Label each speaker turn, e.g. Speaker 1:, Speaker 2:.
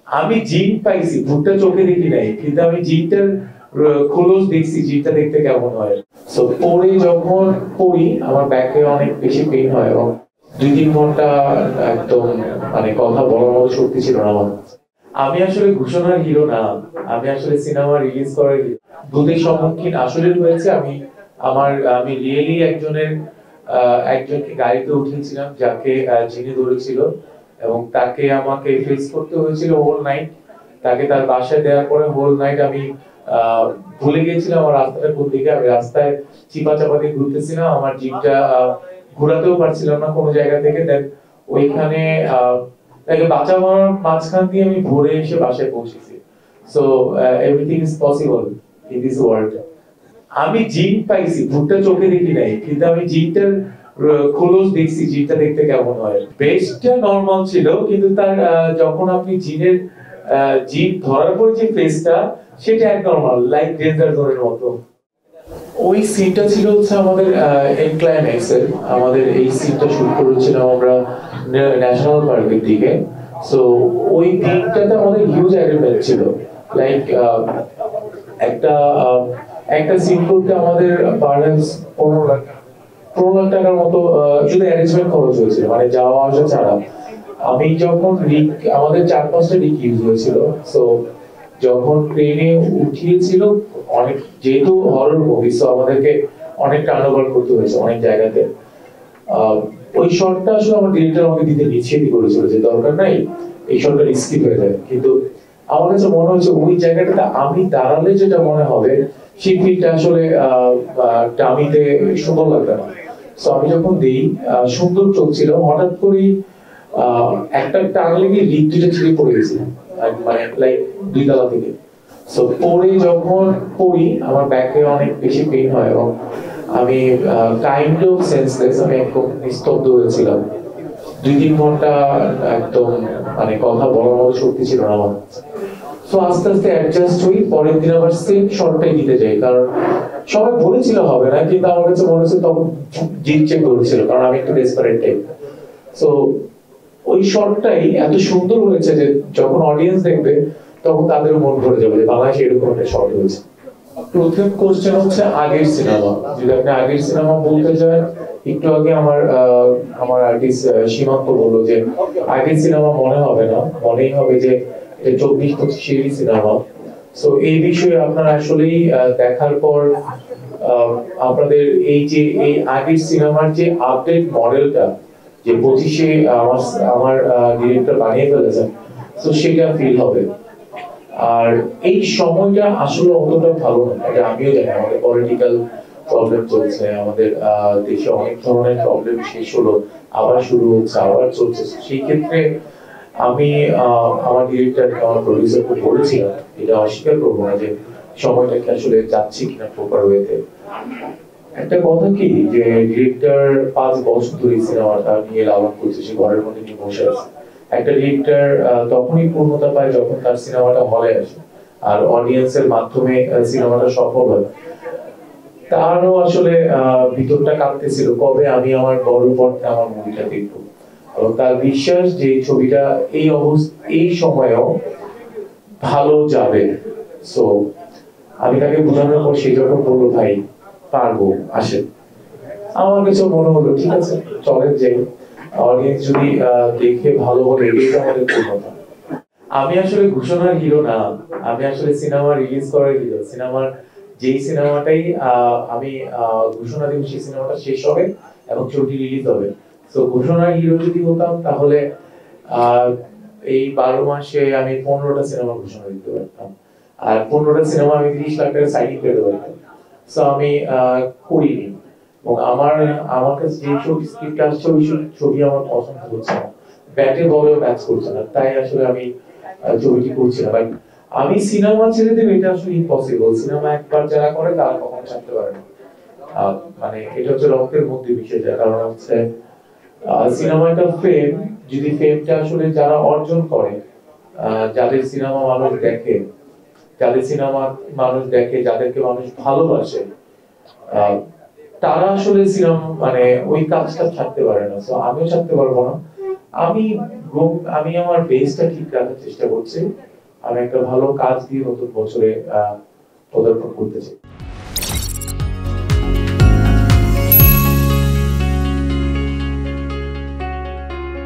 Speaker 1: আমি জিন পাইছি, ভূতটা চোখে দেখি নাই, কিন্তু আমি জিনটার খোলস দেখছি, জিনটা দেখতে কেমন হয়। সো পরে যখন পড়ি আমার ব্যাকে অনেক বেশি পেইন হয় এবং 2-3 ঘন্টা একদম মানে কথা বলার মতো শক্তি ছিল না আমার। আমি আসলে ঘোষণার হিরো না, আমি আসলে সিনেমা রিলিজ করার হিরো। ভূতের সম্মুখীন আসলে হয়েছে। আমার আমি রিয়েলি একজনকে গাড়িতে উঠিয়েছিলাম যাকে জিনে ধরেছিল এবং তাকে আমাকে ফেস করতে হয়েছিল হোল নাইট। তাকে তার বাসায় দেওয়ার পরে হোল নাইট আমি ভুলে গিয়েছিলাম আমার রাস্তাটা কোন দিকে। আমি রাস্তায় চিপা চাপা দিয়ে ঘুরতেছিলাম, আমার জিপটা ঘোরাতেও পারছিলাম না কোনো জায়গা থেকে। দেন ওইখানে তাকে বাঁচানোর মাঝখান দিয়ে আমি ভোরে এসে বাসায় পৌঁছেছি। So everything is possible in this world. আমি জিন পাইছি, ভূতটা চোখে দেখি নাই, কিন্তু আমি জিনটার খোলস দেখছি, জিনটা দেখতে কেমন হয়। বেশটা নরমাল ছিল, কিন্তু তার যখন আপনি জিন ধরার পরে যে ফেসটা, সেটা একনরমাল, লাইক ডেঞ্জার জোনের মতো। ওই সিনটা ছিল হচ্ছে আমাদের এন্ড ক্লাইম্যাক্স এর। আমাদের এই সিনটা শুট করেছিলাম আমরা ন্যাশনাল পার্কের দিকে। সো ওই দিনটাতে আমাদের হিউজ অ্যারেঞ্জমেন্ট ছিল। লাইক একটা একটা সিন করতে আমাদের পারহাপস 15 লাখ টাকার মতো শুধু অ্যারেঞ্জমেন্ট খরচ হয়েছিল, মানে যাওয়া আসা ছাড়া। আমি যখন আমাদের 4-5টা রিক ইউজ হয়েছিল। সো যখন ট্রেনে উঠিয়েছিল, অনেক যেহেতু হরর মুভি, সো আমাদেরকে অনেক টার্নওভার করতে হয়েছে অনেক জায়গাতে। ওই শটটা আসলে আমার ডিরেক্টর আমাকে দিতে নিষেধই করেছিল যে দরকার নাই, এই শটটা রিস্কি হয়ে যায়। কিন্তু আমার কাছে মনে হচ্ছে ওই জায়গাটাতে আমি দাঁড়ালে যেটা মনে হবে সেই ফিলটা আসলে ডামিতে সুন্দর লাগবে না। সো আমি যখন দিই, সুন্দর চলছিল, হঠাৎ করেই একটা টান লেগে রিক দুটো ছিঁড়ে পড়ে গেছে, মানে লাইক 2 তলা থেকে। সো পরে যখন পড়ি আমার ব্যাকে অনেক বেশি পেইন হয় এবং আমি কাইন্ড অফ সেন্সলেস, আমি একদম নিস্তব্ধ হয়েছিলাম। 2-3 ঘন্টা একদম মানে কথা বলার মতো শক্তি ছিল না আমার। তো আস্তে আস্তে অ্যাডজাস্ট হই, পরের দিন আবার সেম শটটাই দিতে যাই, কারণ সবাই বলেছিল হবে না, কিন্তু আমার কাছে মনে হচ্ছে তখন জিত চেক করেছিল, কারণ আমি একটু ডেসপারেট টাইপ। সো ওই শটটাই এত সুন্দর হয়েছে যে যখন অডিয়েন্স দেখবে তখন তাদের মন ভরে যাবে যে বাংলাদেশে এরকম একটা শট হয়েছে। প্রথম কোশ্চেন হচ্ছে আগের সিনেমা। যদি আপনি আগের সিনেমা বলতে চান, একটু আগে আমার আর্টিস্ট সীমান্ত বললো যে আগের সিনেমা মনে হবে না, মনেই হবে যে 24-25 সিনেমা। সো এই বিষয়ে আপনারা আসলেই দেখার পর আপনাদের এই আগের সিনেমার যে আপডেট মডেলটা যে 25-এ আমার ডিরেক্টর বানিয়ে ফেলেছেন, তো সেটা ফিল হবে। আর এই সময়টা আসলে অতটা ভালো না, এটা আমিও জানি। আমাদের পলিটিক্যাল প্রবলেম চলছে, আমাদের দেশে অনেক ধরনের প্রবলেম শেষ হলো, আবার শুরু হচ্ছে, আবার চলছে। সেই ক্ষেত্রে আমি আমার ডিরেক্টরকে, আমার প্রডিউসারকে বলেছিলাম, এটা অস্বীকার করবো না যে সময়টাকে আসলে যাচ্ছি কিনা প্রপার ওয়েতে। একটা কথা কি যে ডিরেক্টর 5 বছর ধরে সিনেমাটা নিয়ে লালন করছে, সে ঘরের মধ্যে নিয়ে বসে আছে। একটা ডিরেক্টর তখনই পূর্ণতা পায় যখন তার সিনেমাটা হলে আসে আর অডিয়েন্সের মাধ্যমে সিনেমাটা সফল হয়। তারও আসলে ভিতরটা কাঁপতেছিল কবে আমি আমার বড় পর্দায় আমার মুভিটা দেখবো, এবং তার বিশ্বাস যে ছবিটা এই সময়েও ভালো যাবে। সো আমি তাকে বোঝানোর পর সে যখন বললো ভাই পারবো, আসেন, আমার কাছে মনে হলো ঠিক আছে, চলেন যাই। অডিয়েন্স যদি দেখে ভালো বলে, এটাই তো আমাদের পূর্ণতা। আমি আসলে ঘোষণার হিরো না, আমি আসলে সিনেমা রিলিজ করার হিরো। যেই সিনেমাটাই আমি ঘোষণা দিব সেই সিনেমাটা শেষ হবে এবং ছবিটি রিলিজ হবে। তো ঘোষণার হিরো যদি হতাম তাহলে এই 12 মাসে আমি 15টা সিনেমা ঘোষণা দিতে পারতাম, আর 15টা সিনেমা আমি 30 লাখ টাকা সাইন করে দিতে পারতাম। তো আমি করিনি, এবং আমার কাছে যে ছবি স্ক্রিপ্ট আসছে ওই ছবি আমার পছন্দ হচ্ছে না, ব্যাটে বলেও ম্যাচ করছে না, তাই আসলে আমি ছবিটি করছি না। বাট আমি সিনেমা ছেড়ে দেব এটা আসলে ইম্পসিবল। সিনেমা একবার যারা করে তারা কখনো ছাড়তে পারে না। মানে এটা হচ্ছে রক্তের মধ্যে মিশে যায়। কারণ হচ্ছে সিনেমা একটা ফেম, যদি ফেমটা আসলে যারা অর্জন করে, যাদের সিনেমা মানুষ দেখে, যাদেরকে মানুষ ভালোবাসে, তারা আসলে সিনেমা মানে ওই কাজটা ছাড়তে পারে না। তো আমিও ছাড়তে পারবো না। আমি এবং আমি আমার বেসটা ঠিক রাখার চেষ্টা করছি। আমি একটা ভালো কাজ দিয়ে নতুন বছরে পদার্পণ করতে চাই।